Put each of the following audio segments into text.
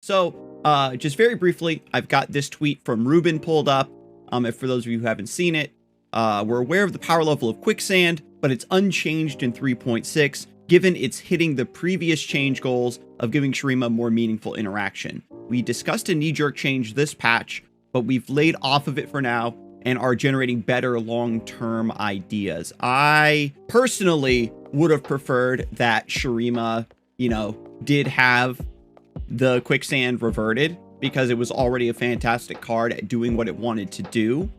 So, just very briefly, I've got this tweet from Ruben pulled up. If for those of you who haven't seen it, we're aware of the power level of Quicksand, but it's unchanged in 3.6, given it's hitting the previous change goals of giving Shurima more meaningful interaction. We discussed a knee-jerk change this patch, but we've laid off of it for now and are generating better long-term ideas. I personally would have preferred that Shurima, did have the Quicksand reverted, because it was already a fantastic card at doing what it wanted to do.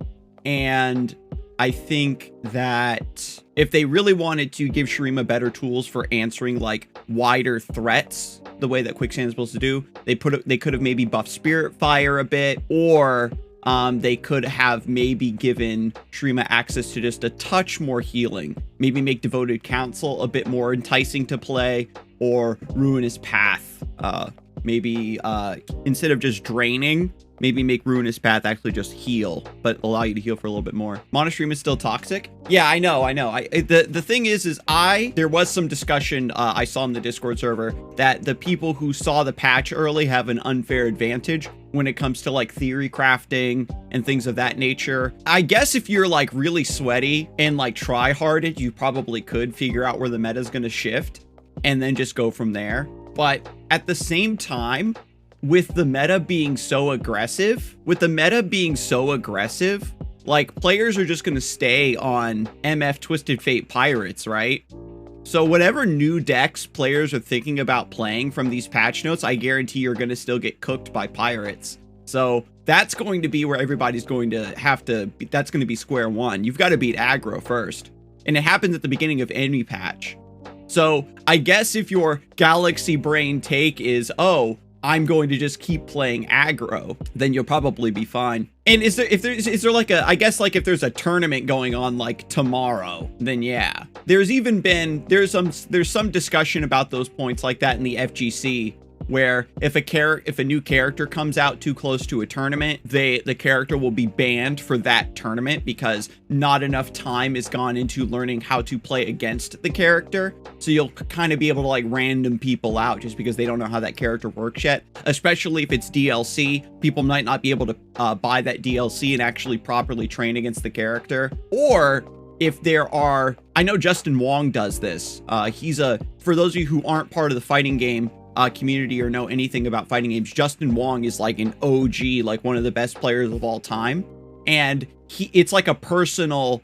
And I think that if they really wanted to give Shurima better tools for answering like wider threats, the way that Quicksand is supposed to do, they could have maybe buffed Spirit Fire a bit, or they could have maybe given Shurima access to just a touch more healing. Maybe make Devoted Counsel a bit more enticing to play, or Ruinous Path. Maybe instead of just draining, maybe make Ruinous Path actually just heal, but allow you to heal for a little bit more. Monostream is still toxic. Yeah, I know. The thing is there was some discussion I saw in the Discord server that the people who saw the patch early have an unfair advantage when it comes to like theory crafting and things of that nature. I guess if you're like really sweaty and like try harded, you probably could figure out where the meta is going to shift and then just go from there. But at the same time, with the meta being so aggressive, like players are just going to stay on MF Twisted Fate Pirates, right? So whatever new decks players are thinking about playing from these patch notes, I guarantee you're going to still get cooked by Pirates. So that's going to be where everybody's going to that's going to be square one. You've got to beat aggro first. And it happens at the beginning of any patch. So I guess if your galaxy brain take is, oh, I'm going to just keep playing aggro, then you'll probably be fine. And is there like a, I guess like if there's a tournament going on like tomorrow, then yeah. There's some discussion about those points like that in the FGC, where if a new character comes out too close to a tournament, the character will be banned for that tournament because not enough time has gone into learning how to play against the character. So you'll kind of be able to like random people out just because they don't know how that character works yet, especially if it's DLC. People might not be able to buy that DLC and actually properly train against the character. Or if there are, I know Justin Wong does this. For those of you who aren't part of the fighting game community or know anything about fighting games, Justin Wong is like an OG, like one of the best players of all time. And it's like a personal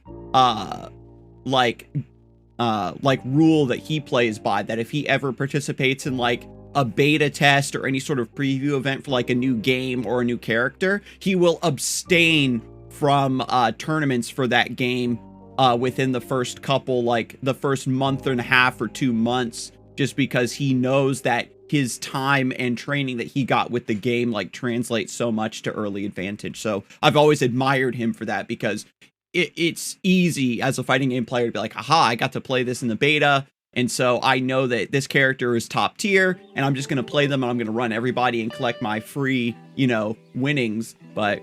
like rule that he plays by, that if he ever participates in like a beta test or any sort of preview event for like a new game or a new character, he will abstain from tournaments for that game within the first couple, like the first month and a half or 2 months, just because he knows that his time and training that he got with the game like translates so much to early advantage. So I've always admired him for that, because it's easy as a fighting game player to be like, aha, I got to play this in the beta, and so I know that this character is top tier, and I'm just going to play them, and I'm going to run everybody and collect my free, winnings. But,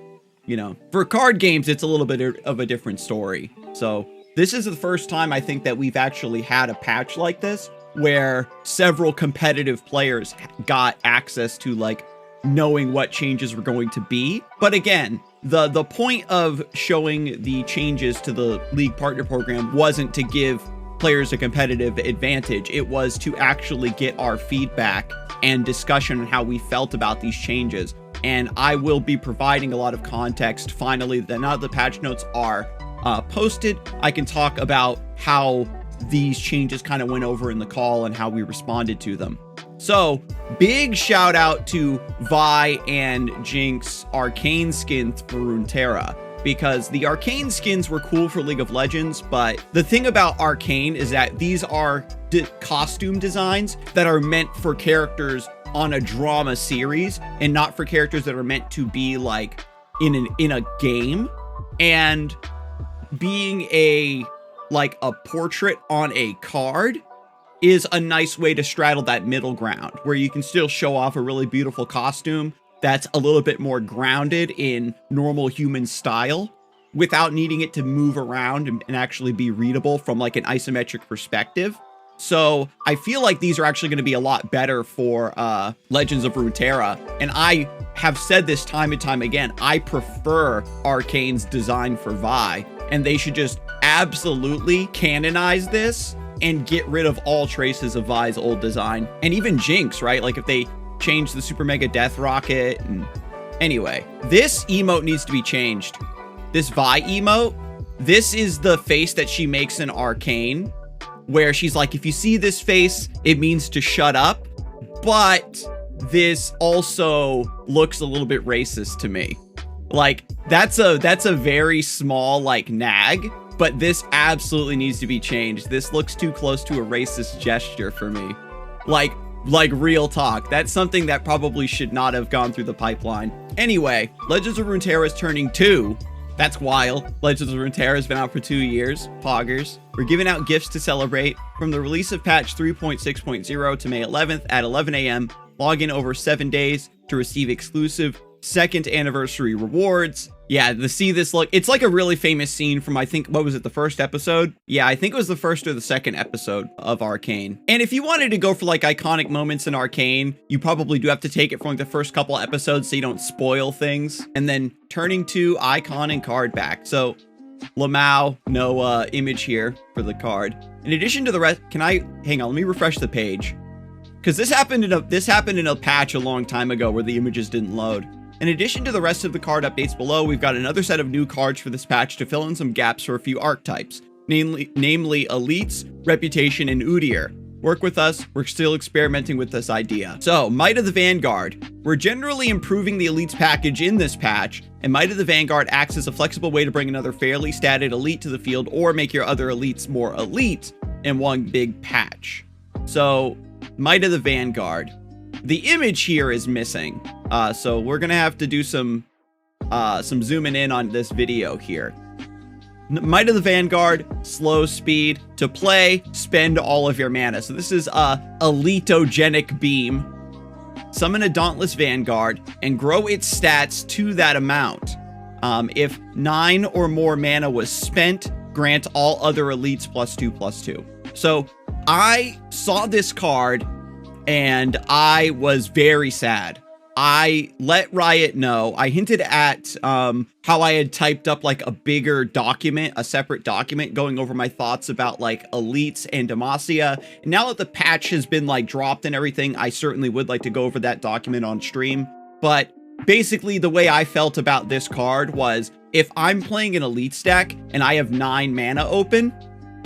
for card games, it's a little bit of a different story. So this is the first time I think that we've actually had a patch like this, where several competitive players got access to like knowing what changes were going to be. But again, the point of showing the changes to the League Partner Program wasn't to give players a competitive advantage. It was to actually get our feedback and discussion on how we felt about these changes. And I will be providing a lot of context finally that now the patch notes are posted. I can talk about how these changes kind of went over in the call and how we responded to them. So big shout out to Vi and Jinx arcane skins for Runeterra, because the arcane skins were cool for League of Legends, but the thing about arcane is that these are costume designs that are meant for characters on a drama series and not for characters that are meant to be like in a game. And being a portrait on a card is a nice way to straddle that middle ground, where you can still show off a really beautiful costume that's a little bit more grounded in normal human style without needing it to move around and actually be readable from like an isometric perspective. So I feel like these are actually going to be a lot better for Legends of Runeterra. And I have said this time and time again, I prefer Arcane's design for Vi, and they should just absolutely canonize this and get rid of all traces of Vi's old design. And even Jinx, right? Like if they change the Super Mega Death Rocket. And anyway, this emote needs to be changed. This Vi emote, this is the face that she makes in Arcane, where she's like, if you see this face, it means to shut up. But this also looks a little bit racist to me. Like, that's a very small, like, nag, but this absolutely needs to be changed. This looks too close to a racist gesture for me. Like real talk. That's something that probably should not have gone through the pipeline. Anyway, Legends of Runeterra is turning 2. That's wild. Legends of Runeterra has been out for 2 years. Poggers. We're giving out gifts to celebrate. From the release of patch 3.6.0 to May 11th at 11 a.m., log in over 7 days to receive exclusive 2nd anniversary rewards. Yeah, to see this look, it's like a really famous scene from, I think, what was it, the first episode? Yeah, I think it was the first or the second episode of Arcane. And if you wanted to go for like iconic moments in Arcane, you probably do have to take it from like the first couple episodes so you don't spoil things. And then turning to icon and card back. So Lamau, no image here for the card. In addition to the rest, hang on, let me refresh the page. Because this happened in a patch a long time ago where the images didn't load. In addition to the rest of the card updates below, we've got another set of new cards for this patch to fill in some gaps for a few archetypes, namely Elites, Reputation, and Udyr. Work with us, we're still experimenting with this idea. So, Might of the Vanguard. We're generally improving the Elites package in this patch, and Might of the Vanguard acts as a flexible way to bring another fairly statted elite to the field or make your other elites more elite in one big patch. So, Might of the Vanguard. The image here is missing, so we're gonna have to do some zooming in on this video here. Might of the Vanguard, slow speed. To play, spend all of your mana. So this is a elitogenic beam. Summon a Dauntless Vanguard and grow its stats to that amount. If 9 or more mana was spent, grant all other elites +2/+2. So I saw this card and I was very sad. I let Riot know. I hinted at how I had typed up like a bigger document, a separate document going over my thoughts about like elites and Demacia. And now that the patch has been like dropped and everything, I certainly would like to go over that document on stream. But basically the way I felt about this card was, if I'm playing an elites deck and I have 9 mana open,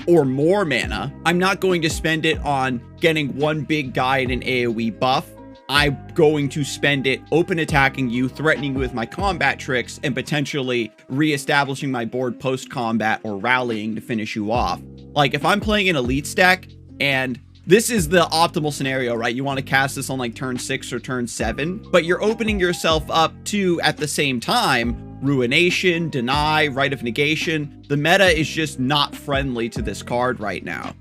or more mana, I'm not going to spend it on getting one big guy and an AoE buff. I'm going to spend it open attacking you, threatening you with my combat tricks, and potentially reestablishing my board post-combat or rallying to finish you off. Like, if I'm playing an elite deck, and this is the optimal scenario, right? You want to cast this on like turn 6 or turn 7, but you're opening yourself up to, at the same time, Ruination, Deny, Rite of Negation. The meta is just not friendly to this card right now.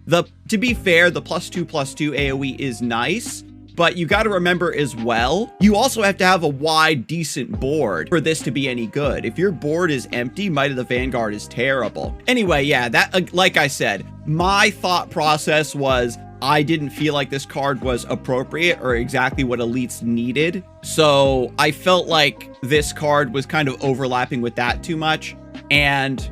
To be fair, the +2/+2 AoE is nice, but you got to remember as well, you also have to have a wide, decent board for this to be any good. If your board is empty, Might of the Vanguard is terrible. Anyway, yeah, that, like I said, my thought process was, I didn't feel like this card was appropriate or exactly what elites needed. So I felt like this card was kind of overlapping with that too much. And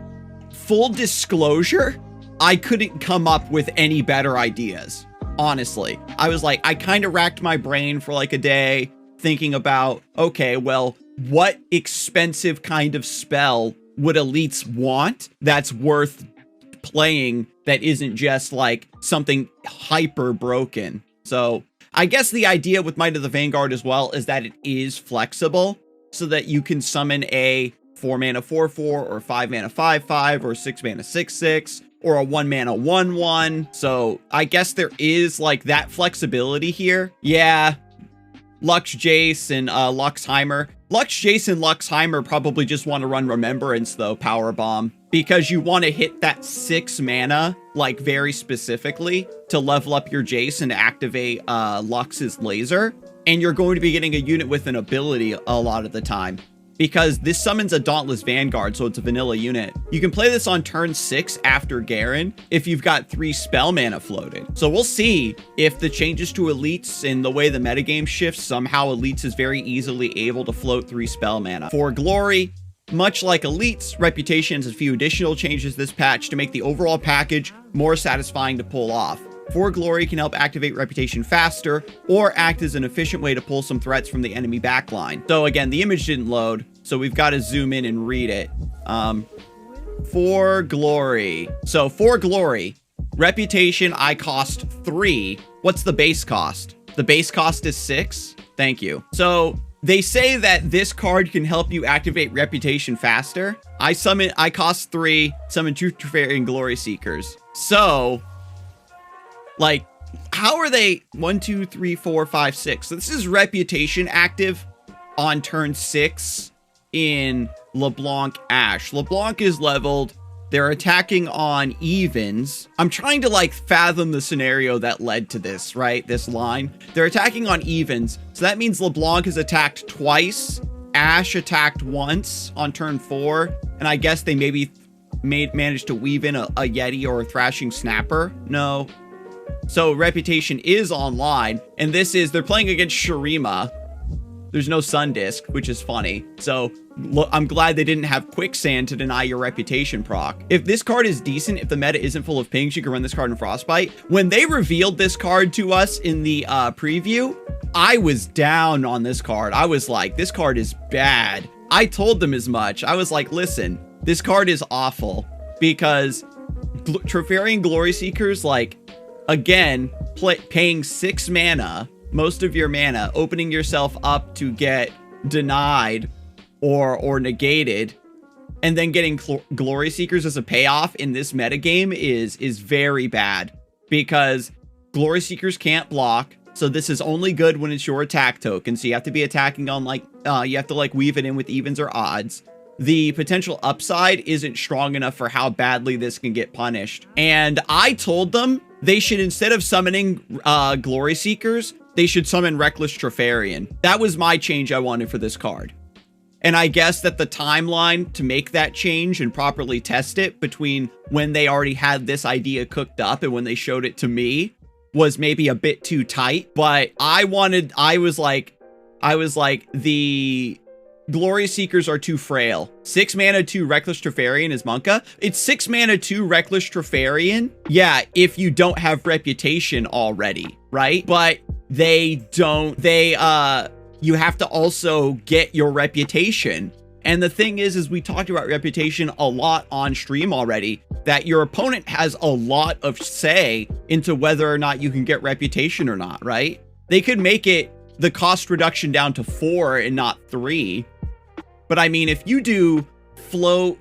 full disclosure, I couldn't come up with any better ideas. Honestly, I was like, I kind of racked my brain for like a day thinking about, okay, well, what expensive kind of spell would elites want that's worth playing that isn't just like something hyper broken. So I guess the idea with Might of the Vanguard as well is that it is flexible so that you can summon a 4 mana 4/4 or 5 mana 5/5 or 6 mana 6/6 or a 1 mana 1/1. So I guess there is like that flexibility here. Yeah, Lux Jace and Luxheimer. Lux Jace and Luxheimer probably just want to run Remembrance though, Power Bomb, because you want to hit that 6 mana like very specifically to level up your Jace and activate Lux's laser. And you're going to be getting a unit with an ability a lot of the time. because this summons a Dauntless Vanguard, so it's a vanilla unit. You can play this on turn 6 after Garen if you've got 3 spell mana floated. So we'll see if the changes to elites and the way the metagame shifts, somehow elites is very easily able to float 3 spell mana. For glory, much like elites, reputation has a few additional changes this patch to make the overall package more satisfying to pull off. For glory can help activate reputation faster or act as an efficient way to pull some threats from the enemy backline. So again, the image didn't load, so we've got to zoom in and read it. For glory. So for glory, reputation, I cost 3. What's the base cost? The base cost is 6. Thank you. So they say that this card can help you activate reputation faster. I cost 3, summon 2 Trifarian Glory Seekers. So, like, how are they 1, 2, 3, 4, 5, 6? So this is reputation active on turn 6 in LeBlanc Ashe. LeBlanc is leveled. They're attacking on evens. I'm trying to like fathom the scenario that led to this, right? This line. They're attacking on evens. So that means LeBlanc is attacked twice. Ashe attacked once on turn 4. And I guess they maybe managed to weave in a Yeti or a Thrashing Snapper. No. So reputation is online. And this is, they're playing against Shurima. There's no Sun Disc, which is funny. So I'm glad they didn't have Quicksand to deny your reputation proc. If this card is decent, if the meta isn't full of pings, you can run this card in Frostbite. When they revealed this card to us in the preview, I was down on this card. I was like, this card is bad. I told them as much. I was like, listen, this card is awful because Trifarian Glory Seekers, like, again, paying 6 mana, most of your mana, opening yourself up to get denied or negated, and then getting Glory Seekers as a payoff in this metagame is very bad because Glory Seekers can't block. So this is only good when it's your attack token. So you have to be attacking on like, you have to like weave it in with evens or odds. The potential upside isn't strong enough for how badly this can get punished. And I told them they should, instead of summoning Glory Seekers, they should summon Reckless Trifarian. That was my change I wanted for this card. And I guess that the timeline to make that change and properly test it between when they already had this idea cooked up and when they showed it to me was maybe a bit too tight. But I was like, the Glory Seekers are too frail. 6 mana 2 Reckless Trifarian is Monka. It's 6 mana 2 Reckless Trifarian. Yeah, if you don't have reputation already, right? But you have to also get your reputation. And the thing is we talked about reputation a lot on stream already, that your opponent has a lot of say into whether or not you can get reputation or not, right? They could make it the cost reduction down to 4 and not 3. But I mean, if you do float,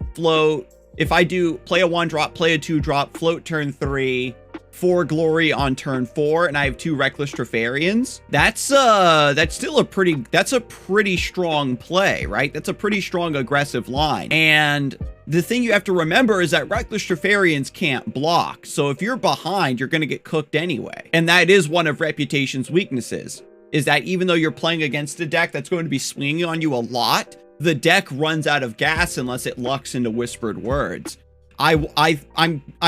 if I do play a 1-drop, play a 2-drop, float turn 3, 4 glory on turn 4, and I have 2 Reckless Trifarians, that's still a pretty strong play, right? That's a pretty strong aggressive line. And the thing you have to remember is that Reckless Trifarians can't block. So if you're behind, you're going to get cooked anyway. And that is one of Reputation's weaknesses, is that even though you're playing against a deck that's going to be swinging on you a lot, the deck runs out of gas unless it lucks into Whispered Words. I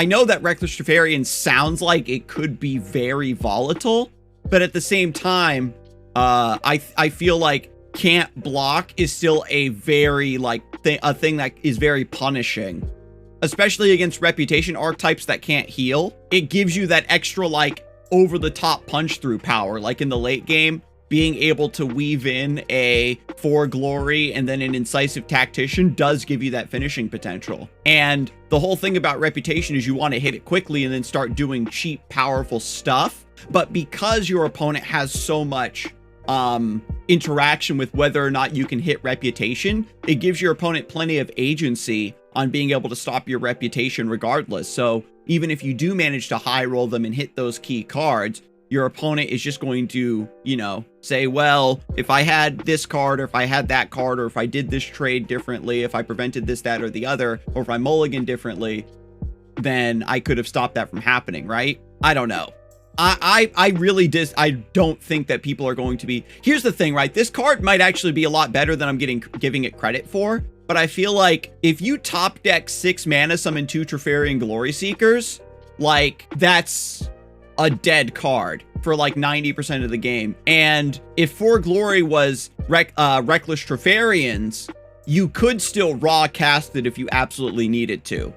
know that Reckless Trifarian sounds like it could be very volatile, but at the same time, I feel like can't block is still a very a thing that is very punishing, especially against reputation archetypes that can't heal. It gives you that extra like over the top punch through power, like in the late game. Being able to weave in a 4 glory and then an incisive tactician does give you that finishing potential. And the whole thing about reputation is you want to hit it quickly and then start doing cheap, powerful stuff. But because your opponent has so much interaction with whether or not you can hit reputation, it gives your opponent plenty of agency on being able to stop your reputation regardless. So even if you do manage to high roll them and hit those key cards, your opponent is just going to, you know, say, well, if I had this card, or if I had that card, or if I did this trade differently, if I prevented this, that, or the other, or if I mulligan differently, then I could have stopped that from happening, right? I don't know. I really I don't think that people are going to be. Here's the thing, right? This card might actually be a lot better than I'm giving it credit for. But I feel like if you top deck 6 mana, summon 2 Treferian Glory Seekers, like that's a dead card for like 90% of the game. And if 4 Glory was Reckless Treferians, you could still raw cast it if you absolutely needed to,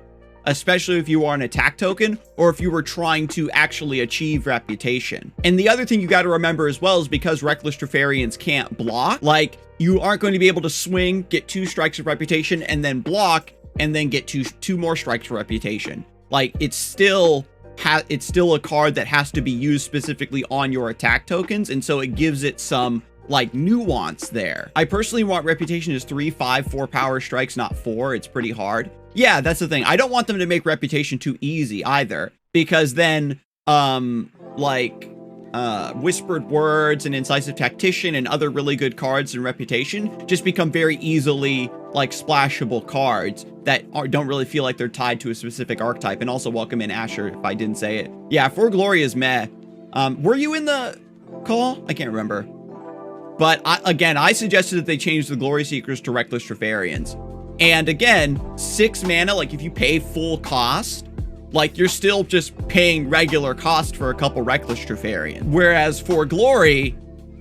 especially if you are an attack token or if you were trying to actually achieve reputation. And the other thing you got to remember as well is because Reckless Treferians can't block, like you aren't going to be able to swing, get 2 strikes of reputation, and then block, and then get two more strikes of reputation. Like it's still a card that has to be used specifically on your attack tokens, and so it gives it some like nuance there. I personally want reputation as 3, 5, 4 power strikes, not 4. It's pretty hard. Yeah, that's the thing. I don't want them to make reputation too easy either, because then Whispered Words and Incisive Tactician and other really good cards in reputation just become very easily like splashable cards that don't really feel like they're tied to a specific archetype. And also welcome in Asher, if I didn't say it. Yeah, 4 Glory is meh. Were you in the call? I can't remember. But I suggested that they change the Glory Seekers to Reckless Treferians. And again, 6 mana, like if you pay full cost, like you're still just paying regular cost for a couple Reckless Treferians. Whereas for Glory,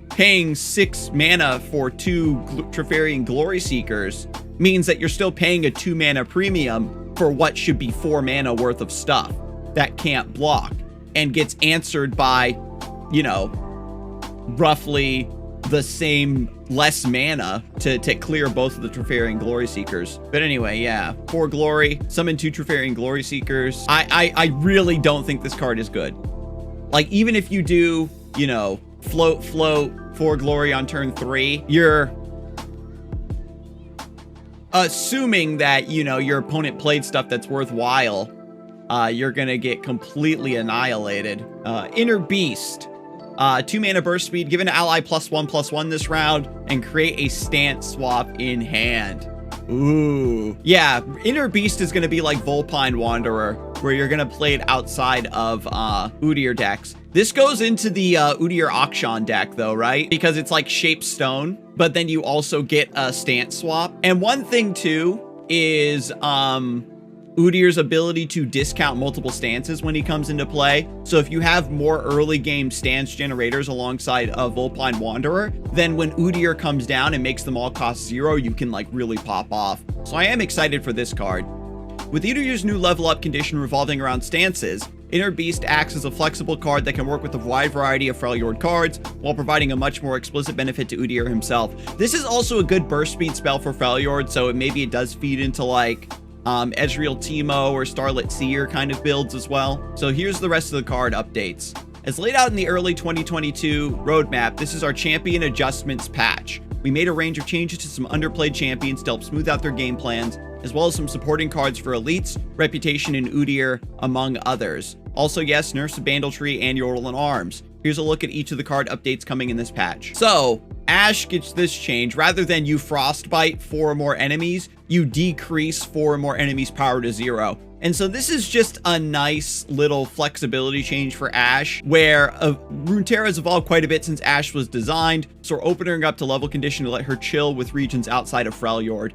paying 6 mana for 2 Treferian Glory Seekers means that you're still paying a 2 mana premium for what should be 4 mana worth of stuff that can't block and gets answered by, you know, roughly the same less mana to clear both of the Treferian Glory Seekers. But anyway, yeah, 4 Glory, summon 2 Treferian Glory Seekers. I really don't think this card is good. Like, even if you do, you know, float 4 Glory on turn 3, you're assuming that, you know, your opponent played stuff that's worthwhile. You're gonna get completely annihilated. Inner Beast. 2 mana burst speed, give an ally +1/+1 this round, and create a stance swap in hand. Ooh. Yeah, Inner Beast is going to be like Vulpine Wanderer, where you're going to play it outside of Udyr decks. This goes into the Udyr Akshan deck, though, right? Because it's like Shape Stone, but then you also get a stance swap. And one thing, too, is Udyr's ability to discount multiple stances when he comes into play. So if you have more early game stance generators alongside a Vulpine Wanderer, then when Udyr comes down and makes them all cost 0, you can like really pop off. So I am excited for this card. With Udyr's new level up condition revolving around stances, Inner Beast acts as a flexible card that can work with a wide variety of Freljord cards while providing a much more explicit benefit to Udyr himself. This is also a good burst speed spell for Freljord, so maybe it does feed into like Ezreal Teemo or Starlit Seer kind of builds as well. So here's the rest of the card updates. As laid out in the early 2022 roadmap, this is our champion adjustments patch. We made a range of changes to some underplayed champions to help smooth out their game plans, as well as some supporting cards for elites, reputation, and Udyr, among others. Also, yes, nerfs to Bandletree and Yorl and Arms. Here's a look at each of the card updates coming in this patch. So, Ashe gets this change. Rather than you Frostbite 4 or more enemies, you decrease 4 or more enemies' power to 0. And so this is just a nice little flexibility change for Ashe, where Runeterra has evolved quite a bit since Ashe was designed, so we're opening her up to level condition to let her chill with regions outside of Freljord.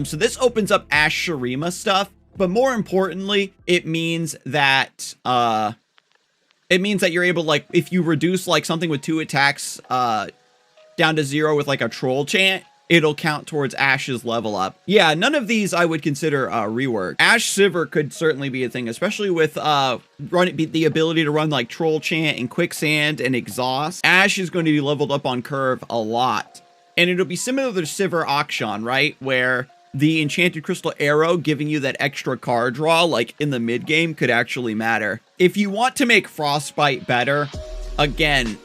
So this opens up Ashe Shurima stuff, but more importantly, it means that you're able to, like, if you reduce like something with 2 attacks down to 0 with like a troll chant, it'll count towards Ashe's level up. Yeah, none of these I would consider rework. Ashe Sivir could certainly be a thing, especially with the ability to run like Troll Chant and Quicksand and Exhaust. Ashe is going to be leveled up on curve a lot. And it'll be similar to Sivir Akshan, right? Where the Enchanted Crystal Arrow giving you that extra card draw, like in the mid game, could actually matter. If you want to make Frostbite better, again,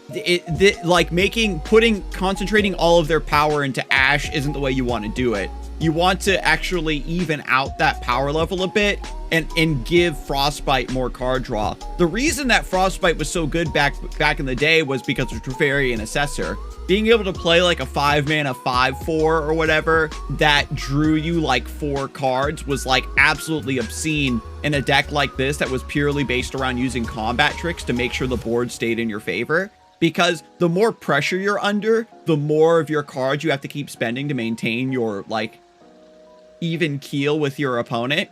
concentrating all of their power into Ashe isn't the way you want to do it. You want to actually even out that power level a bit and give Frostbite more card draw. The reason that Frostbite was so good back in the day was because of Teferi and Assessor. Being able to play like a 5-mana 5/4 or whatever that drew you like 4 cards was like absolutely obscene in a deck like this that was purely based around using combat tricks to make sure the board stayed in your favor. Because the more pressure you're under, the more of your cards you have to keep spending to maintain your like even keel with your opponent.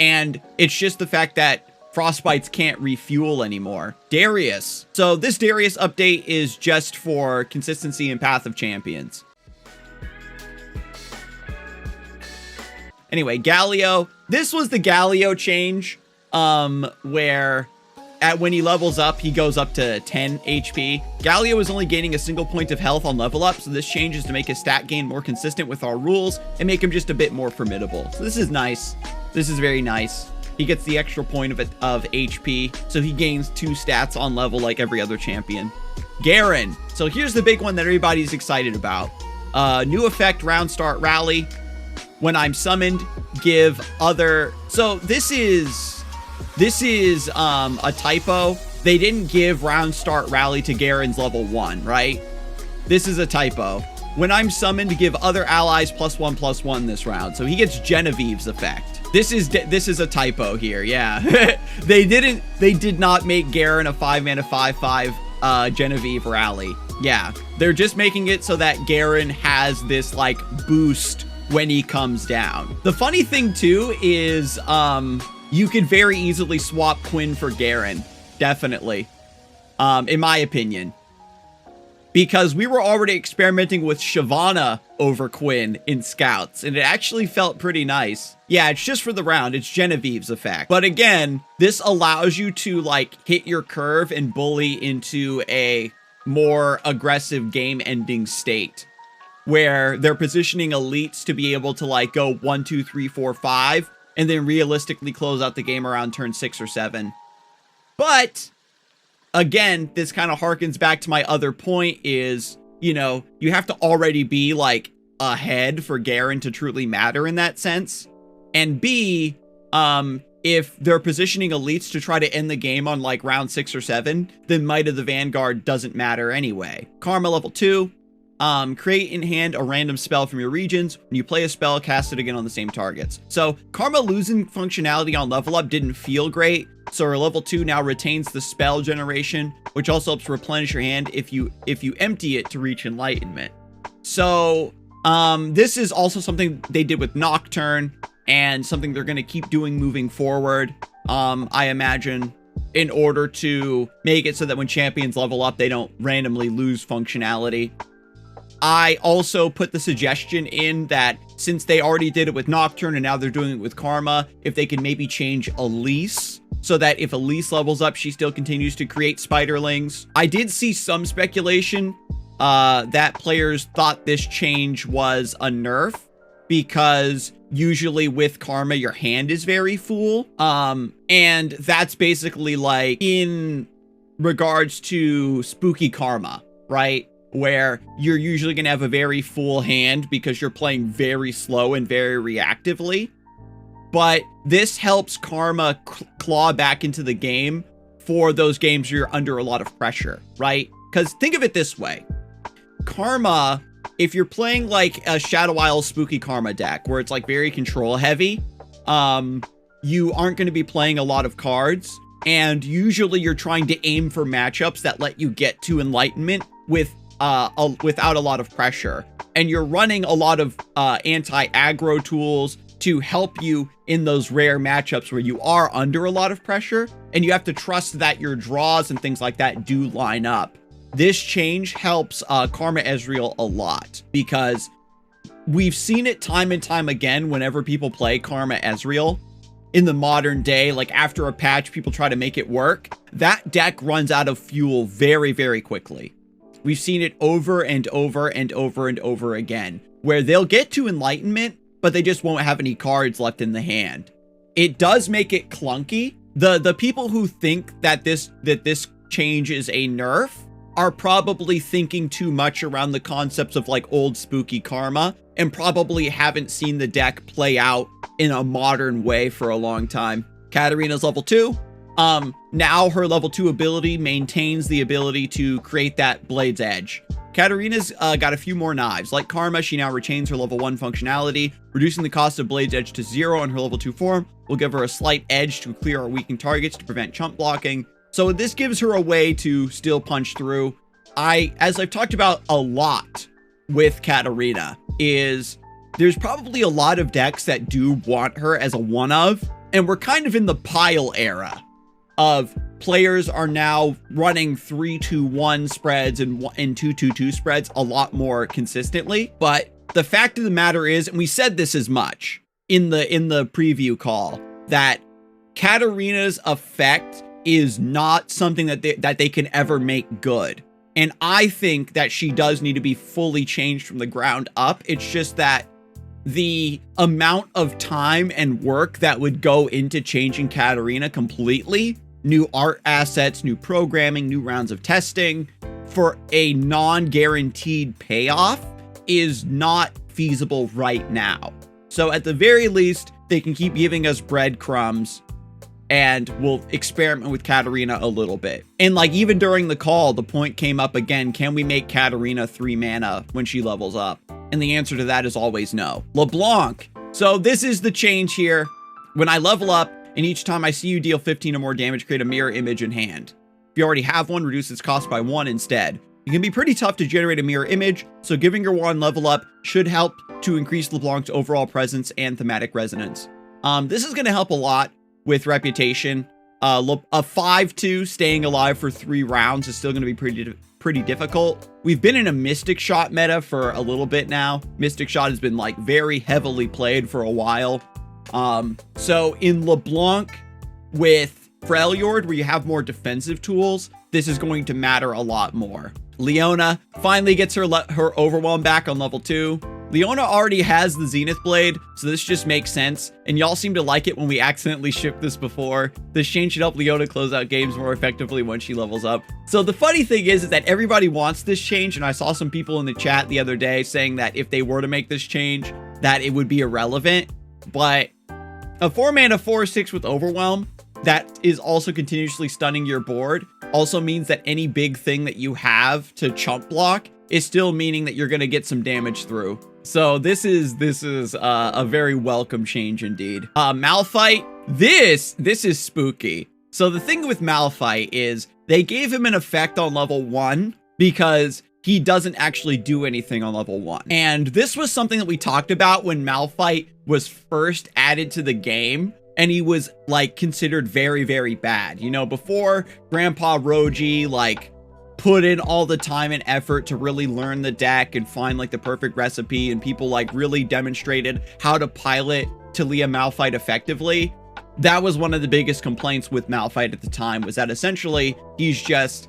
And it's just the fact that Frostbites can't refuel anymore. Darius. So this Darius update is just for consistency in Path of Champions. Anyway, Galio. This was the Galio change, where when he levels up, he goes up to 10 HP. Galio is only gaining a single point of health on level up, so this change is to make his stat gain more consistent with our rules and make him just a bit more formidable. So this is nice. This is very nice. He gets the extra point of HP, so he gains 2 stats on level like every other champion. Garen. So here's the big one that everybody's excited about. New effect, round start rally. When I'm summoned, give other... So this is a typo. They didn't give round start rally to Garen's level 1, right? This is a typo. When I'm summoned, give other allies +1/+1 this round. So he gets Genevieve's effect. This is a typo here, yeah. They did not make Garen a 5-mana 5/5 Genevieve rally. Yeah, they're just making it so that Garen has this like boost when he comes down. The funny thing too is you could very easily swap Quinn for Garen, definitely, in my opinion. Because we were already experimenting with Shyvana over Quinn in Scouts, and it actually felt pretty nice. Yeah, it's just for the round. It's Genevieve's effect. But again, this allows you to, like, hit your curve and bully into a more aggressive game-ending state, where they're positioning elites to be able to, like, go 1, 2, 3, 4, 5, and then realistically close out the game around turn 6 or 7. But... again, this kind of harkens back to my other point is, you know, you have to already be, like, ahead for Garen to truly matter in that sense. And B, if they're positioning elites to try to end the game on, like, round 6 or 7, then Might of the Vanguard doesn't matter anyway. Karma level 2. Create in hand a random spell from your regions. When you play a spell, cast it again on the same targets. So, Karma losing functionality on level up didn't feel great. So our level 2 now retains the spell generation, which also helps replenish your hand if you empty it to reach enlightenment. So this is also something they did with Nocturne, and something they're going to keep doing moving forward, I imagine, in order to make it so that when champions level up, they don't randomly lose functionality. I also put the suggestion in that since they already did it with Nocturne and now they're doing it with Karma, if they can maybe change Elise so that if Elise levels up, she still continues to create spiderlings. I did see some speculation that players thought this change was a nerf because usually with Karma, your hand is very full. And that's basically like in regards to Spooky Karma, right? Where you're usually going to have a very full hand because you're playing very slow and very reactively. But this helps Karma claw back into the game for those games where you're under a lot of pressure, right? Because think of it this way. Karma, if you're playing like a Shadow Isle Spooky Karma deck where it's like very control heavy, you aren't going to be playing a lot of cards. And usually you're trying to aim for matchups that let you get to enlightenment without a lot of pressure. And you're running a lot of anti-aggro tools to help you in those rare matchups where you are under a lot of pressure, and you have to trust that your draws and things like that do line up. This change helps Karma Ezreal a lot, because we've seen it time and time again whenever people play Karma Ezreal in the modern day, like after a patch, people try to make it work. That deck runs out of fuel very, very quickly. We've seen it over and over and over and over again, where they'll get to enlightenment, but they just won't have any cards left in the hand. It does make it clunky. The people who think that this change is a nerf are probably thinking too much around the concepts of like old spooky karma and probably haven't seen the deck play out in a modern way for a long time. Katarina's level 2. Now her level 2 ability maintains the ability to create that Blade's Edge. Katarina's got a few more knives. Like Karma, she now retains her level 1 functionality, reducing the cost of Blade's Edge to 0 on her level 2 form. Will give her a slight edge to clear our weakened targets to prevent chump blocking. So this gives her a way to still punch through. As I've talked about a lot with Katarina, is there's probably a lot of decks that do want her as a one of, and we're kind of in the pile era of players are now running 3-2-1 spreads and 2-2-2 spreads a lot more consistently. But the fact of the matter is, and we said this as much in the preview call, that Katarina's effect is not something that they can ever make good. And I think that she does need to be fully changed from the ground up. It's just that the amount of time and work that would go into changing Katarina completely, new art assets, new programming, new rounds of testing, for a non-guaranteed payoff is not feasible right now. So at the very least, they can keep giving us breadcrumbs and we'll experiment with Katarina a little bit. And like even during the call, the point came up again, can we make Katarina 3 mana when she levels up? And the answer to that is always no. LeBlanc. So this is the change here. When I level up, and each time I see you deal 15 or more damage, create a mirror image in hand. If you already have one, reduce its cost by 1 instead. It can be pretty tough to generate a mirror image, so giving your wand level up should help to increase LeBlanc's overall presence and thematic resonance. This is going to help a lot with reputation. A 5-2 staying alive for 3 rounds is still going to be pretty difficult. We've been in a Mystic Shot meta for a little bit now. Mystic Shot has been like very heavily played for a while. So in LeBlanc with Freljord, where you have more defensive tools, this is going to matter a lot more. Leona finally gets her Overwhelm back on level 2. Leona already has the Zenith Blade, so this just makes sense. And y'all seem to like it when we accidentally shipped this before. This change should help Leona close out games more effectively when she levels up. So the funny thing is that everybody wants this change, and I saw some people in the chat the other day saying that if they were to make this change, that it would be irrelevant. But a 4-mana 4/6 with Overwhelm that is also continuously stunning your board also means that any big thing that you have to chump block is still meaning that you're going to get some damage through. So this is a very welcome change indeed. Malphite, this is spooky. So the thing with Malphite is they gave him an effect on level 1 because he doesn't actually do anything on level 1. And this was something that we talked about when Malphite was first added to the game, and he was like considered very, very bad. You know, before Grandpa Roji like put in all the time and effort to really learn the deck and find like the perfect recipe, and people like really demonstrated how to pilot Talia Malphite effectively. That was one of the biggest complaints with Malphite at the time, was that essentially he's just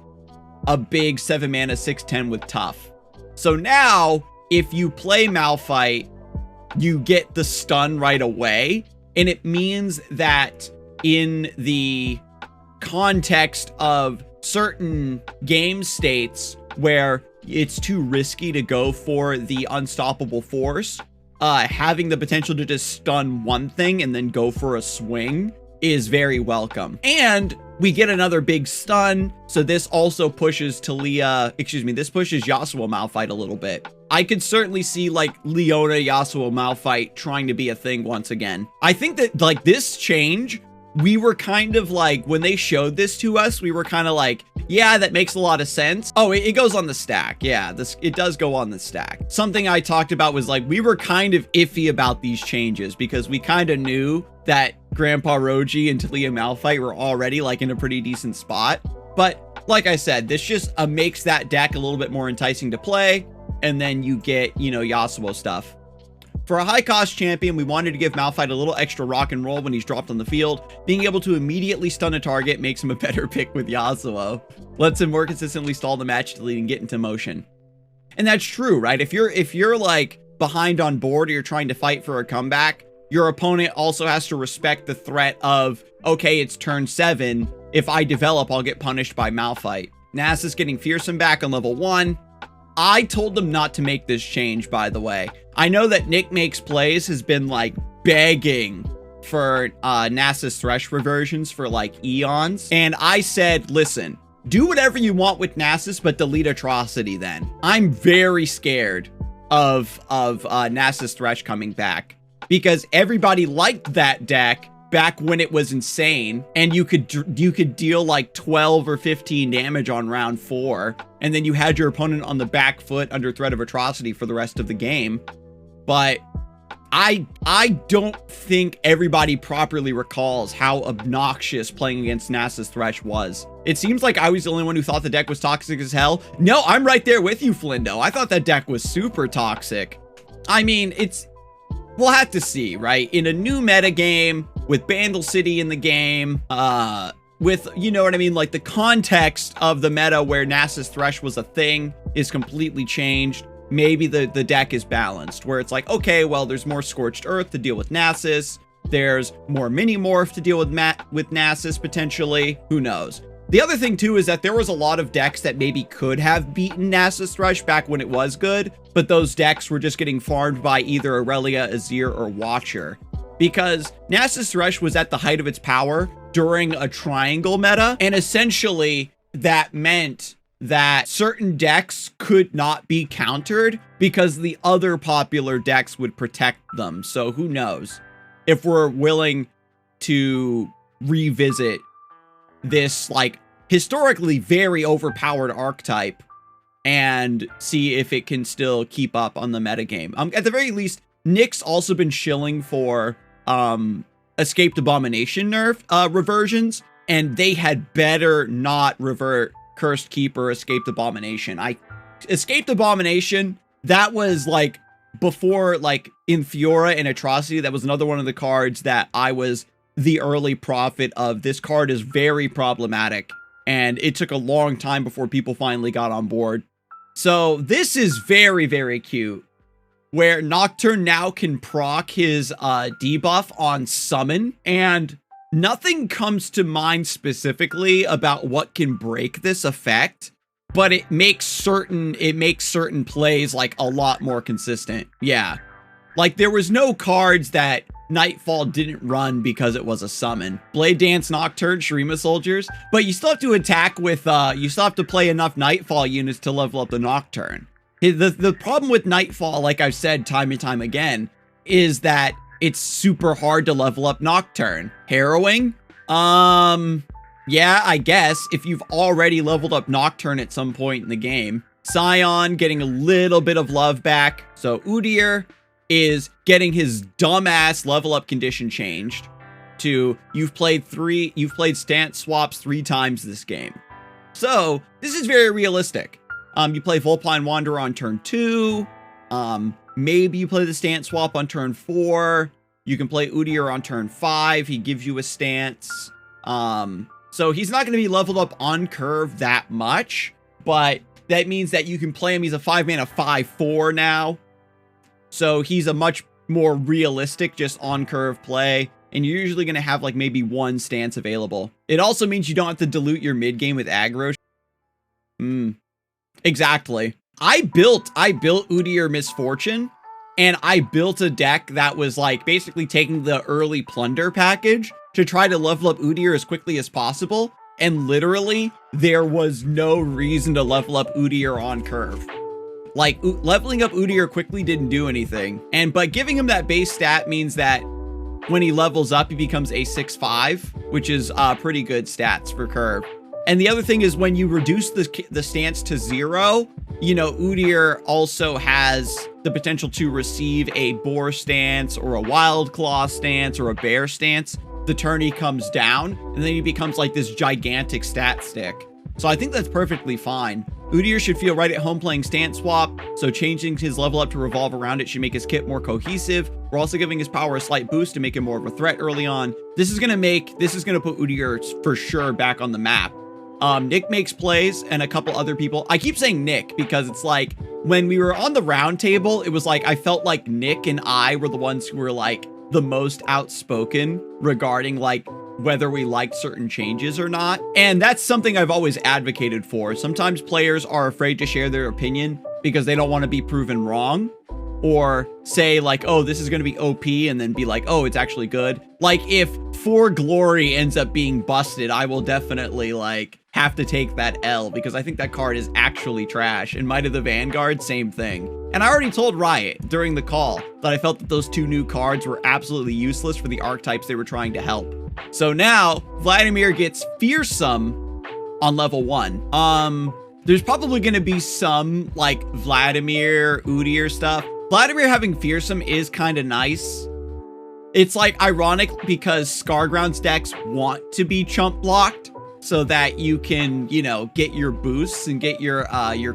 a big 7-mana 6/10 with tough. So now if you play Malphite, you get the stun right away. And it means that in the context of certain game states where it's too risky to go for the unstoppable force, having the potential to just stun one thing and then go for a swing is very welcome. And we get another big stun, so this also pushes this pushes Yasuo Malphite a little bit. I could certainly see like Leona Yasuo Malphite trying to be a thing once again. I think that like this change, we were kind of like, when they showed this to us, we were kind of like, yeah, that makes a lot of sense. Oh, it goes on the stack. Yeah, it does go on the stack. Something I talked about was like, we were kind of iffy about these changes because we kind of knew that Grandpa Roji and Talia Malphite were already like in a pretty decent spot. But like I said, this just makes that deck a little bit more enticing to play. And then you get, you know, Yasuo stuff. For a high cost champion, we wanted to give Malphite a little extra rock and roll when he's dropped on the field. Being able to immediately stun a target makes him a better pick with Yasuo. Lets him more consistently stall the match to lead and get into motion. And that's true, right? If you're like behind on board or you're trying to fight for a comeback, your opponent also has to respect the threat of, okay, it's turn 7. If I develop, I'll get punished by Malphite. Nasus getting Fearsome back on level 1. I told them not to make this change, by the way. I know that Nick Makes Plays has been like begging for Nasus Thresh reversions for like eons. And I said, listen, do whatever you want with Nasus, but delete Atrocity then. I'm very scared of Nasus Thresh coming back because everybody liked that deck back when it was insane, and you could deal like 12 or 15 damage on round 4, and then you had your opponent on the back foot under threat of Atrocity for the rest of the game. But I don't think everybody properly recalls how obnoxious playing against Nasus Thresh was. It seems like I was the only one who thought the deck was toxic as hell. No, I'm right there with you, Flindo. I thought that deck was super toxic. I mean, we'll have to see, right? In a new meta game, with Bandle City in the game, with, you know what I mean? Like the context of the meta where Nasus Thresh was a thing is completely changed. Maybe the deck is balanced where it's like, okay, well, there's more Scorched Earth to deal with Nasus. There's more Mini Morph to deal with Nasus potentially. Who knows? The other thing too is that there was a lot of decks that maybe could have beaten Nasus Thresh back when it was good, but those decks were just getting farmed by either Aurelia, Azir, or Watcher. Because Nasus Thresh was at the height of its power during a triangle meta, and essentially that meant that certain decks could not be countered because the other popular decks would protect them. So who knows if we're willing to revisit this like historically very overpowered archetype and see if it can still keep up on the metagame. At the very least, Nick's also been shilling for Escaped Abomination nerf reversions, and they had better not revert Cursed Keeper, Escaped Abomination. Escaped Abomination, that was like before like in Fiora and Atrocity, that was another one of the cards that I was the early prophet of. This card is very problematic, and it took a long time before people finally got on board. So this is very, very cute, where Nocturne now can proc his debuff on Summon, and nothing comes to mind specifically about what can break this effect, but it makes certain plays like a lot more consistent. Yeah. Like there was no cards that Nightfall didn't run because it was a summon. Blade Dance, Nocturne, Shurima Soldiers, but you still have to attack with, you still have to play enough Nightfall units to level up the Nocturne. The problem with Nightfall, like I've said time and time again, is that it's super hard to level up Nocturne. Harrowing? Yeah, I guess, if you've already leveled up Nocturne at some point in the game. Scion getting a little bit of love back. So Udyr is getting his dumbass level up condition changed to you've played stance swaps 3 times this game. So this is very realistic. You play Volpine Wanderer on turn 2. Maybe you play the stance swap on turn 4. You can play Udyr on turn 5. He gives you a stance. So he's not going to be leveled up on curve that much, but that means that you can play him. He's a 5-mana 5/4 now. So he's a much more realistic, just on curve play. And you're usually going to have like maybe 1 stance available. It also means you don't have to dilute your mid game with aggro. Exactly. I built Udyr Misfortune, and I built a deck that was like basically taking the early plunder package to try to level up Udyr as quickly as possible. And literally, there was no reason to level up Udyr on curve. Like, leveling up Udyr quickly didn't do anything. But giving him that base stat means that when he levels up, he becomes a 6/5, which is pretty good stats for curve. And the other thing is when you reduce the stance to 0, you know, Udyr also has the potential to receive a Boar stance or a Wild Claw stance or a Bear stance the turn he comes down, and then he becomes like this gigantic stat stick. So I think that's perfectly fine. Udyr should feel right at home playing stance swap, so changing his level up to revolve around it should make his kit more cohesive. We're also giving his power a slight boost to make him more of a threat early on. This is gonna put Udyr for sure back on the map. Nick Makes Plays and a couple other people. I keep saying Nick because it's like when we were on the round table, it was like I felt like Nick and I were the ones who were like the most outspoken regarding like whether we liked certain changes or not. And that's something I've always advocated for. Sometimes players are afraid to share their opinion because they don't want to be proven wrong, or say like, oh, this is going to be OP, and then be like, oh, it's actually good. Like if For Glory ends up being busted, I will definitely like have to take that L, because I think that card is actually trash. And Might of the Vanguard, same thing. And I already told Riot during the call that I felt that those 2 new cards were absolutely useless for the archetypes they were trying to help. So now Vladimir gets Fearsome on level 1. There's probably going to be some like Vladimir, Udyr stuff. Vladimir having Fearsome is kind of nice. It's like ironic because Scarground's decks want to be chump blocked so that you can, you know, get your boosts and get your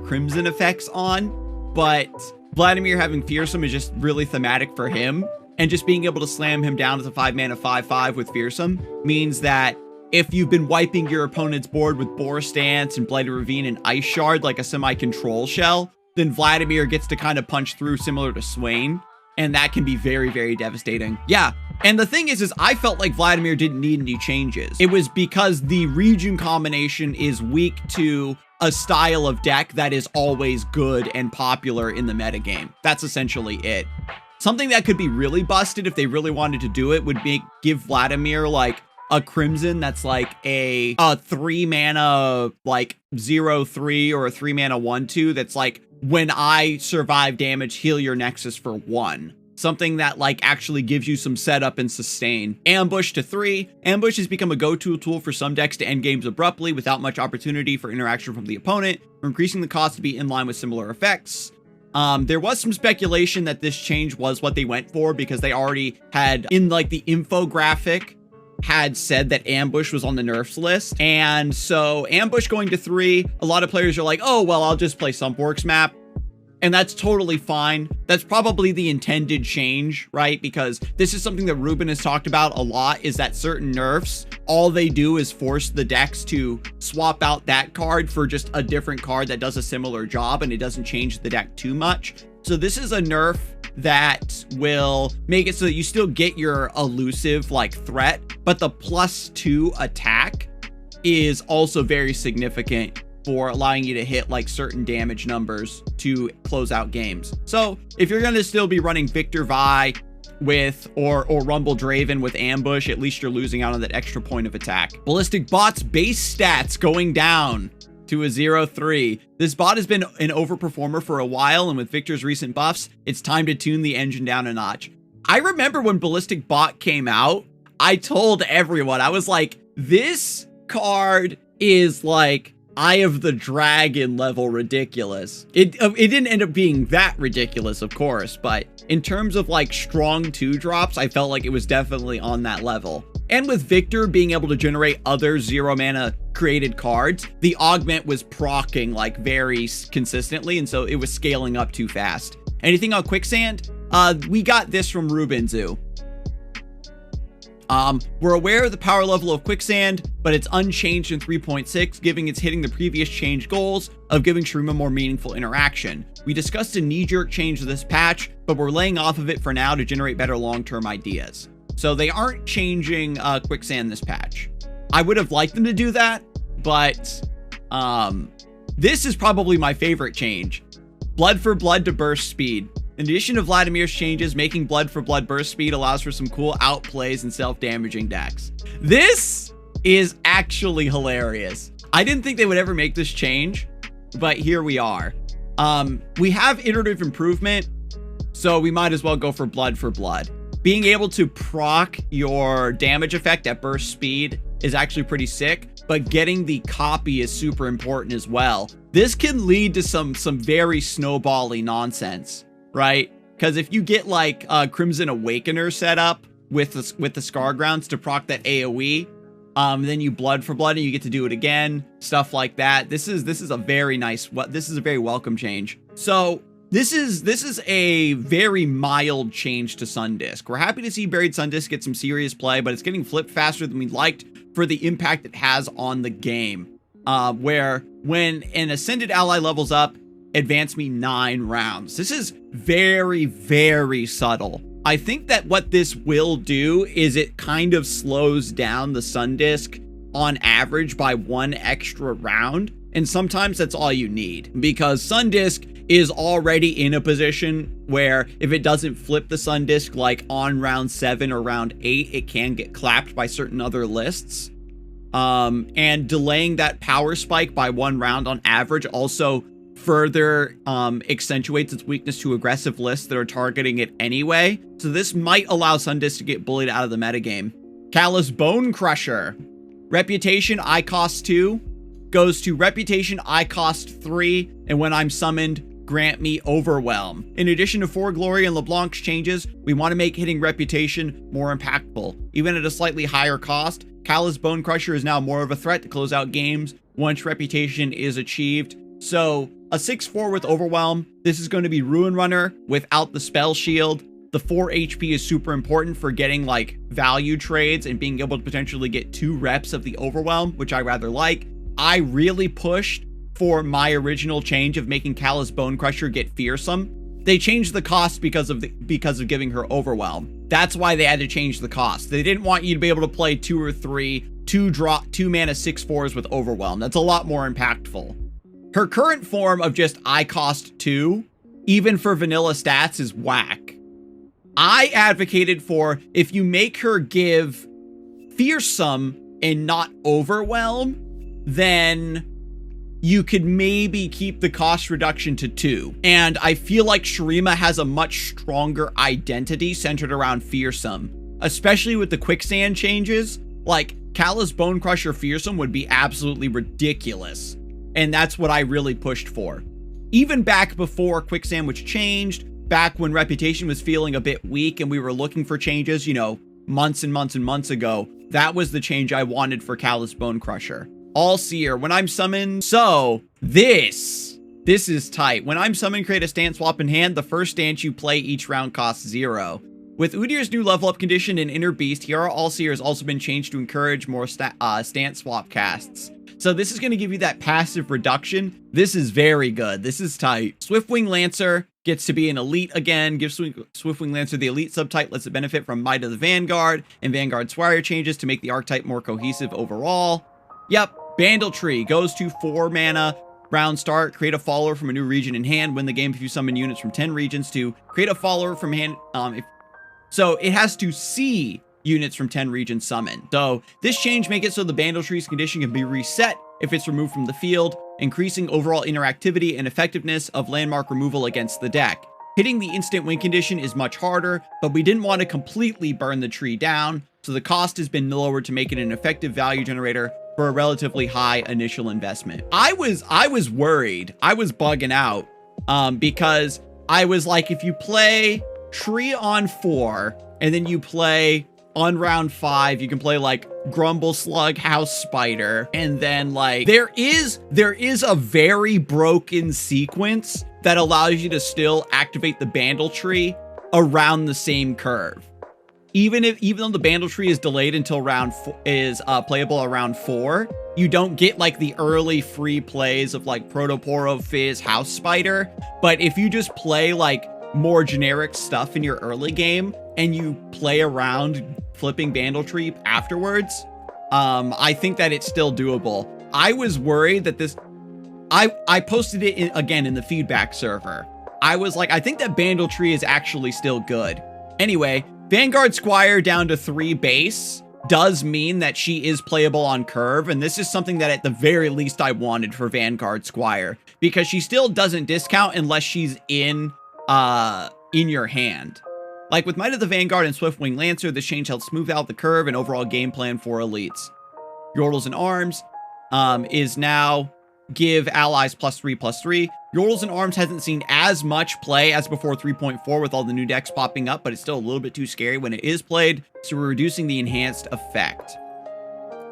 Crimson effects on. But Vladimir having Fearsome is just really thematic for him. And just being able to slam him down as a 5-mana 5/5 with Fearsome means that if you've been wiping your opponent's board with Boar Stance and Blighted Ravine and Ice Shard like a semi-control shell, then Vladimir gets to kind of punch through similar to Swain. And that can be very, very devastating. Yeah. And the thing is I felt like Vladimir didn't need any changes. It was because the region combination is weak to a style of deck that is always good and popular in the metagame. That's essentially it. Something that could be really busted if they really wanted to do it would give Vladimir like a Crimson that's like a 3-mana like 0/3 or a 3-mana 1/2 that's like, when I survive damage, heal your Nexus for 1. Something that like actually gives you some setup and sustain. Ambush to 3. Ambush has become a go-to tool for some decks to end games abruptly without much opportunity for interaction from the opponent, or increasing the cost to be in line with similar effects. There was some speculation that this change was what they went for, because they already had, in like the infographic, had said that Ambush was on the nerfs list. And so Ambush going to 3, a lot of players are like, oh, well, I'll just play Sumpworks map. And that's totally fine. That's probably the intended change, right? Because this is something that Ruben has talked about a lot, is that certain nerfs, all they do is force the decks to swap out that card for just a different card that does a similar job, and it doesn't change the deck too much. So this is a nerf that will make it so that you still get your elusive like threat, but the +2 attack is also very significant for allowing you to hit like certain damage numbers to close out games. So if you're going to still be running Victor Vi with or Rumble Draven with Ambush, at least you're losing out on that extra point of attack. Ballistic Bots base stats going down to a 0/3. This bot has been an overperformer for a while, and with Victor's recent buffs, it's time to tune the engine down a notch. I remember when Ballistic Bot came out, I told everyone, I was like, this card is like Eye of the Dragon level ridiculous. It didn't end up being that ridiculous, of course, but in terms of like strong 2-drops, I felt like it was definitely on that level. And with Victor being able to generate other 0-mana created cards, the augment was proccing like very consistently, and so it was scaling up too fast. Anything on Quicksand? We got this from Ruben Zoo. We're aware of the power level of Quicksand, but it's unchanged in 3.6, giving it's hitting the previous change goals of giving Shurima more meaningful interaction. We discussed a knee-jerk change to this patch, but we're laying off of it for now to generate better long-term ideas. So they aren't changing Quicksand this patch. I would have liked them to do that, but this is probably my favorite change. Blood for Blood to burst speed. In addition to Vladimir's changes, making Blood for Blood burst speed allows for some cool outplays and self-damaging decks. This is actually hilarious. I didn't think they would ever make this change, but here we are. We have iterative improvement, so we might as well go for Blood for Blood. Being able to proc your damage effect at burst speed is actually pretty sick, but getting the copy is super important as well. This can lead to some very snowbally nonsense, right? Because if you get like Crimson Awakener set up with the Scargrounds to proc that AoE, then you Blood for Blood and you get to do it again, stuff like that. This is a very nice, this is a very welcome change. So this is a very mild change to Sundisk. We're happy to see Buried Sundisk get some serious play, but it's getting flipped faster than we liked for the impact it has on the game. Where when an Ascended ally levels up, advance me 9 rounds. This is very, very subtle. I think that what this will do is it kind of slows down the Sun Disk on average by 1 extra round. And sometimes that's all you need, because Sun Disk is already in a position where if it doesn't flip the Sun Disk like on round 7 or round 8, it can get clapped by certain other lists. And delaying that power spike by 1 round on average also further accentuates its weakness to aggressive lists that are targeting it anyway. So this might allow Sun Disk to get bullied out of the metagame. Callous Bone Crusher. Reputation, I cost 2. Goes to Reputation, I cost 3, and when I'm summoned, grant me Overwhelm. In addition to 4 Glory and LeBlanc's changes, we want to make hitting Reputation more impactful. Even at a slightly higher cost, Callous Bone Crusher is now more of a threat to close out games once Reputation is achieved. So, a 6/4 with Overwhelm, this is going to be Ruin Runner without the Spell Shield. The 4 HP is super important for getting like value trades and being able to potentially get 2 reps of the Overwhelm, which I rather like. I really pushed for my original change of making Callous Bone Crusher get fearsome. They changed the cost because of giving her Overwhelm. That's why they had to change the cost. They didn't want you to be able to play 2 or 3 2 mana 6/4s with Overwhelm. That's a lot more impactful. Her current form of just I cost 2, even for vanilla stats, is whack. I advocated for, if you make her give fearsome and not Overwhelm, then you could maybe keep the cost reduction to 2. And I feel like Shurima has a much stronger identity centered around fearsome, especially with the quicksand changes. Like, Callous Bone Crusher fearsome would be absolutely ridiculous. And that's what I really pushed for. Even back before quicksand was changed, back when Reputation was feeling a bit weak and we were looking for changes, you know, months and months and months ago, that was the change I wanted for Callous Bone Crusher. All Seer, when I'm summoned, so this is tight. When I'm summoned, create a stance swap in hand. The first stance you play each round costs 0. With Udyr's new level up condition in Inner Beast, Hiara All Seer has also been changed to encourage more stance swap casts. So this is going to give you that passive reduction. This is very good. This is tight. Swiftwing Lancer gets to be an elite again. Gives Swiftwing Lancer the elite subtype, lets it benefit from Might of the Vanguard, and Vanguard Squire changes to make the archetype more cohesive overall. Yep. Bandletree goes to 4 mana, round start, create a follower from a new region in hand, win the game if you summon units from 10 regions, to create a follower from hand. So it has to see units from 10 regions summoned. So this change makes it so the Bandletree's condition can be reset if it's removed from the field, increasing overall interactivity and effectiveness of landmark removal against the deck. Hitting the instant win condition is much harder, but we didn't want to completely burn the tree down, so the cost has been lowered to make it an effective value generator for a relatively high initial investment. I was worried. I was bugging out because I was like, if you play Tree on 4 and then you play on round 5, you can play like Grumble Slug, House Spider, and then like there is a very broken sequence that allows you to still activate the Bandletree around the same curve. Even though the Bandletree is delayed until playable around 4, you don't get like the early free plays of like Protoporo, Fizz, House Spider. But if you just play like more generic stuff in your early game and you play around flipping Bandletree afterwards, I think that it's still doable. I was worried that this, I posted it again in the feedback server. I was like, I think that Bandletree is actually still good. Anyway, Vanguard Squire down to 3 base does mean that she is playable on curve, and this is something that at the very least I wanted for Vanguard Squire, because she still doesn't discount unless she's in your hand. Like with Might of the Vanguard and Swiftwing Lancer, this change helps smooth out the curve and overall game plan for elites. Yordles in Arms is now give allies +3/+3. Yordles in Arms hasn't seen as much play as before 3.4 with all the new decks popping up, but it's still a little bit too scary when it is played, so we're reducing the enhanced effect.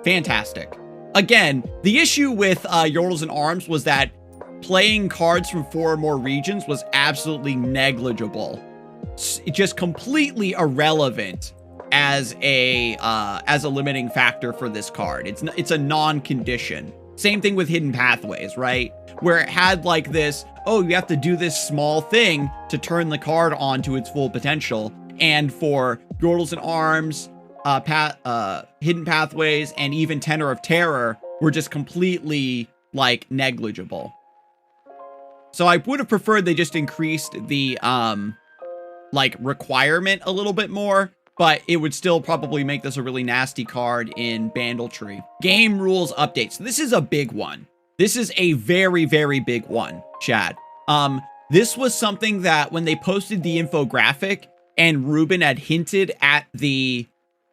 Fantastic. Again, the issue with Yordles in Arms was that playing cards from 4 or more regions was absolutely negligible. It's just completely irrelevant as a limiting factor for this card. It's a non-condition. Same thing with Hidden Pathways, right? Where it had like this, oh, you have to do this small thing to turn the card on to its full potential. and for Yordles and Arms, Hidden Pathways, and even Tenor of Terror were just completely, like, negligible. So I would have preferred they just increased the, like, requirement a little bit more, but it would still probably make this a really nasty card in Bandletree. Game rules updates. This is a big one. This is a very, very big one, Chad. This was something that when they posted the infographic and Ruben had hinted at the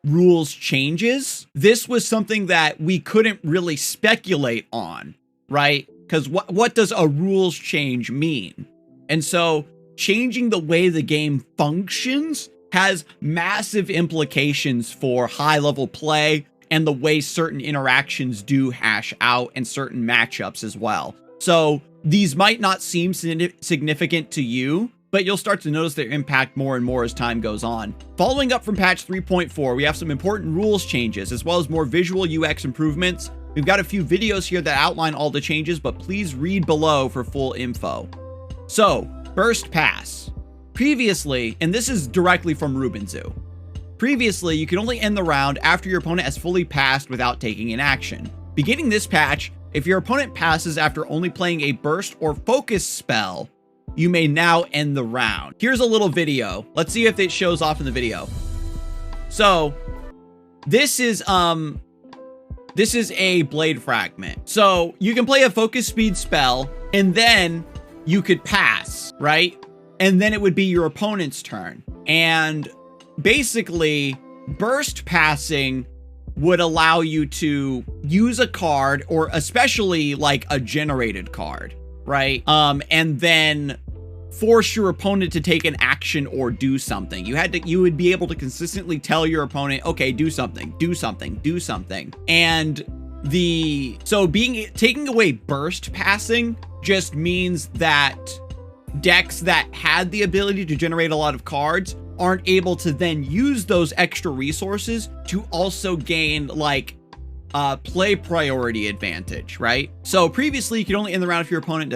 rules changes, this was something that we couldn't really speculate on, right? Because what does a rules change mean? And so changing the way the game functions has massive implications for high-level play and the way certain interactions do hash out and certain matchups as well. So these might not seem significant to you, but you'll start to notice their impact more and more as time goes on. Following up from patch 3.4, we have some important rules changes, as well as more visual UX improvements. We've got a few videos here that outline all the changes, but please read below for full info. So, Burst Pass. Previously, and this is directly from Ruben Zoo, previously you could only end the round after your opponent has fully passed without taking an action. Beginning this patch, if your opponent passes after only playing a burst or focus spell, you may now end the round. Here's a little video. Let's see if it shows off in the video. So, this is a blade fragment. So, you can play a focus speed spell, and then you could pass, right? And then it would be your opponent's turn. And basically, burst passing would allow you to use a card, or especially like a generated card, right? And then force your opponent to take an action or do something. You would be able to consistently tell your opponent, okay, do something, do something, do something. And taking away burst passing just means that decks that had the ability to generate a lot of cards aren't able to then use those extra resources to also gain like play priority advantage, right? So previously you could only end the round if your opponent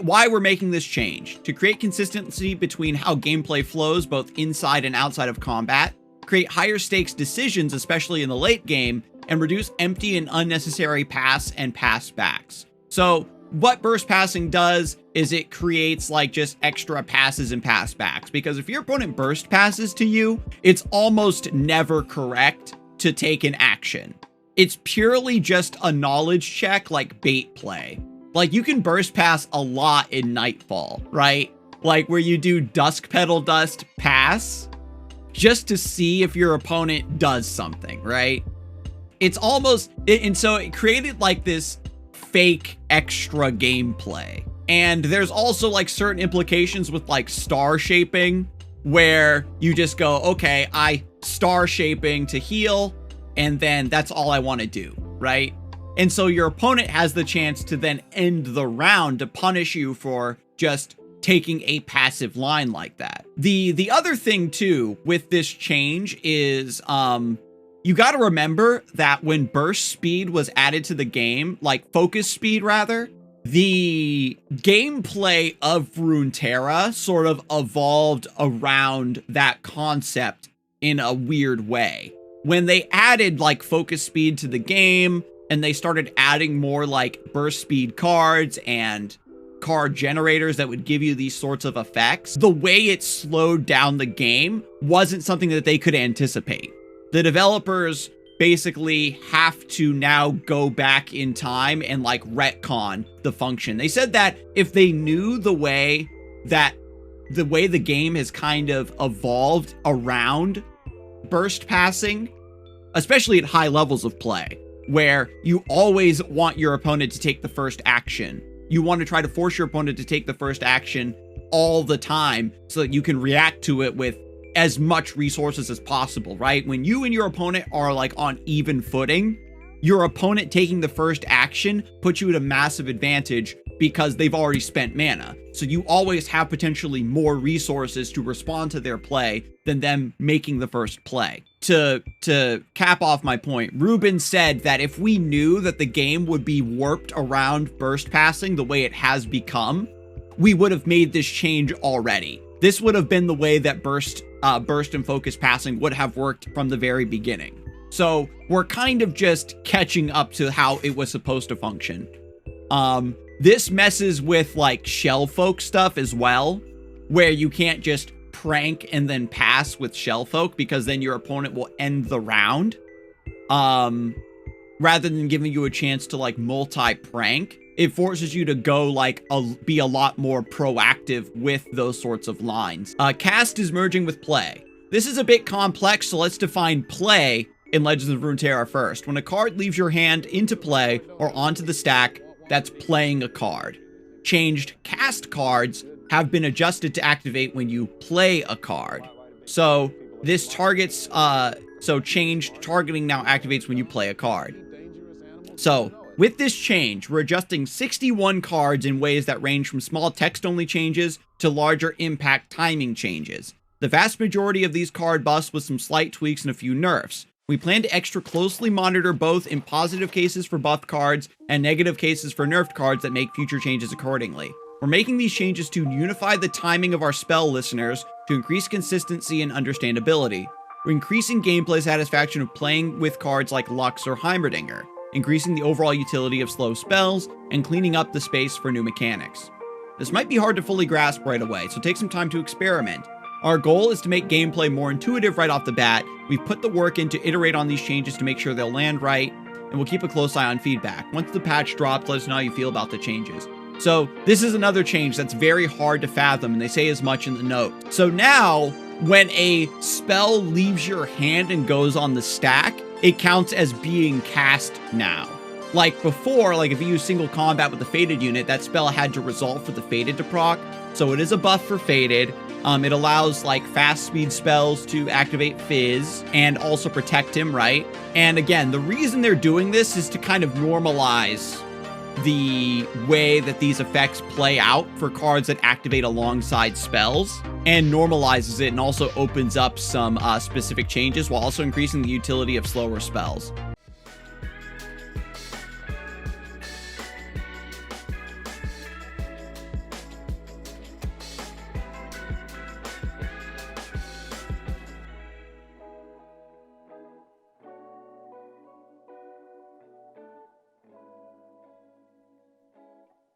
why we're making this change: to create consistency between how gameplay flows both inside and outside of combat, create higher stakes decisions, especially in the late game, and reduce empty and unnecessary pass and pass backs. So what burst passing does is it creates like just extra passes and pass backs, because if your opponent burst passes to you, it's almost never correct to take an action. It's purely just a knowledge check, like bait play. Like you can burst pass a lot in Nightfall, right? Like where you do Dusk Petal Dust pass just to see if your opponent does something, right? It's almost, and so it created like this fake extra gameplay. And there's also like certain implications with like star shaping, where you just go, okay, I star shaping to heal, and then that's all I want to do, right? And so your opponent has the chance to then end the round to punish you for just taking a passive line like that. The other thing too with this change is you got to remember that when burst speed was added to the game, like focus speed rather, the gameplay of Runeterra sort of evolved around that concept in a weird way. When they added like focus speed to the game and they started adding more like burst speed cards and card generators that would give you these sorts of effects, the way it slowed down the game wasn't something that they could anticipate. The developers basically have to now go back in time and like retcon the function. They said that if they knew the way the game has kind of evolved around burst passing, especially at high levels of play, where you always want your opponent to take the first action. You want to try to force your opponent to take the first action all the time so that you can react to it with as much resources as possible, right? When you and your opponent are like on even footing, your opponent taking the first action puts you at a massive advantage because they've already spent mana. So you always have potentially more resources to respond to their play than them making the first play. To cap off my point, Ruben said that if we knew that the game would be warped around burst passing the way it has become, we would have made this change already. this would have been the way that burst and focus passing would have worked from the very beginning. So we're kind of just catching up to how it was supposed to function. This messes with like shell folk stuff as well, where you can't just prank and then pass with shell folk, because then your opponent will end the round. Rather than giving you a chance to like multi-prank, it forces you to go like be a lot more proactive with those sorts of lines. Cast is merging with play. This is a bit complex, so let's define play in Legends of Runeterra first. When a card leaves your hand into play or onto the stack, that's playing a card. Changed cast cards have been adjusted to activate when you play a card. So this targets, so changed targeting now activates when you play a card. So with this change, we're adjusting 61 cards in ways that range from small text-only changes to larger impact timing changes. The vast majority of these card buffs with some slight tweaks and a few nerfs. We plan to extra closely monitor both in positive cases for buffed cards and negative cases for nerfed cards that make future changes accordingly. We're making these changes to unify the timing of our spell listeners to increase consistency and understandability. We're increasing gameplay satisfaction of playing with cards like Lux or Heimerdinger, increasing the overall utility of slow spells, and cleaning up the space for new mechanics. This might be hard to fully grasp right away, so take some time to experiment. Our goal is to make gameplay more intuitive right off the bat. We've put the work in to iterate on these changes to make sure they'll land right, and we'll keep a close eye on feedback. Once the patch drops, let us know how you feel about the changes. So this is another change that's very hard to fathom, and they say as much in the note. So now, when a spell leaves your hand and goes on the stack, it counts as being cast now. Like before, like if you use single combat with the Fated unit, that spell had to resolve for the Fated to proc, so it is a buff for Fated. It allows like fast speed spells to activate Fizz and also protect him, right? And again, the reason they're doing this is to kind of normalize the way that these effects play out for cards that activate alongside spells, and normalizes it and also opens up some specific changes while also increasing the utility of slower spells.